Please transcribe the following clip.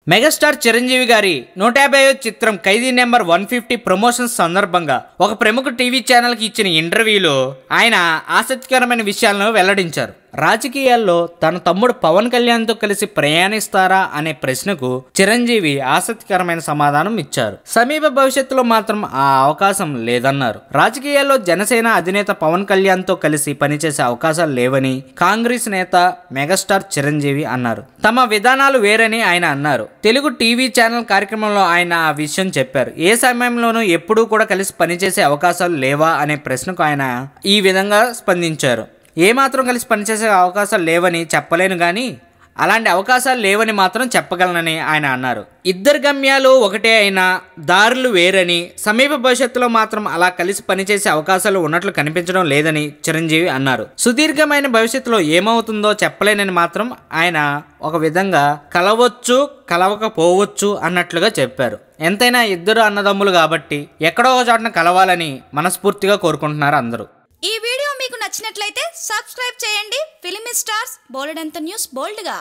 Megastar Chiranjeevi గారి 150వ చిత్రం ఖైదీ number 150 promotions సందర్భంగా ఒక ప్రముఖ టీవీ ఛానల్కి ఇచ్చిన ఇంటర్వ్యూలో ఆయన ఆసక్తికరమైన విషయాలను వెల్లడించారు. రాజకీయాల్లో తన తమ్ముడు పవన్ కళ్యాణ్తో కలిసి ప్రయాణిస్తారా అనే ప్రశ్నకు చిరంజీవి ఆసక్తికరమైన సమాధానం ఇచ్చారు. సమీప భవిష్యత్తులో మాత్రం ఆ అవకాశం లేదన్నారు. రాజకీయాల్లో జనసేన అధినేత పవన్ కళ్యాణ్తో కలిసి పనిచేసే అవకాశాలు లేవని కాంగ్రెస్ నేత మెగాస్టార్ చిరంజీవి అన్నారు. తమ విధానాలు వేరని ఆయన అన్నారు. తెలుగు టీవీ ఛానల్ కార్యక్రమంలో ఆయన ఆ విషయం చెప్పారు. ఏ సమయంలోనూ ఎప్పుడూ కూడా కలిసి పనిచేసే అవకాశాలు లేవా అనే ప్రశ్నకు ఆయన ఈ విధంగా స్పందించారు. ఏమాత్రం కలిసి పనిచేసే అవకాశాలు లేవని చెప్పలేను కానీ అలాంటి అవకాశాలు లేవని మాత్రం చెప్పగలనని ఆయన అన్నారు. ఇద్దరు గమ్యాలు ఒకటే అయినా దారులు వేరని, సమీప భవిష్యత్తులో మాత్రం అలా కలిసి పనిచేసే అవకాశాలు ఉన్నట్లు కనిపించడం లేదని చిరంజీవి అన్నారు. సుదీర్ఘమైన భవిష్యత్తులో ఏమవుతుందో చెప్పలేనని మాత్రం ఆయన ఒక విధంగా కలవచ్చు కలవకపోవచ్చు అన్నట్లుగా చెప్పారు. ఎంతైనా ఇద్దరు అన్నదమ్ములు కాబట్టి ఎక్కడో ఒక చోటన కలవాలని మనస్ఫూర్తిగా కోరుకుంటున్నారు అందరూ. ఈ వీడియో మీకు నచ్చినట్లయితే సబ్స్క్రైబ్ చేయండి. ఫిలిమి స్టార్స్ బోల్డ్ అంత న్యూస్ బోల్డ్గా.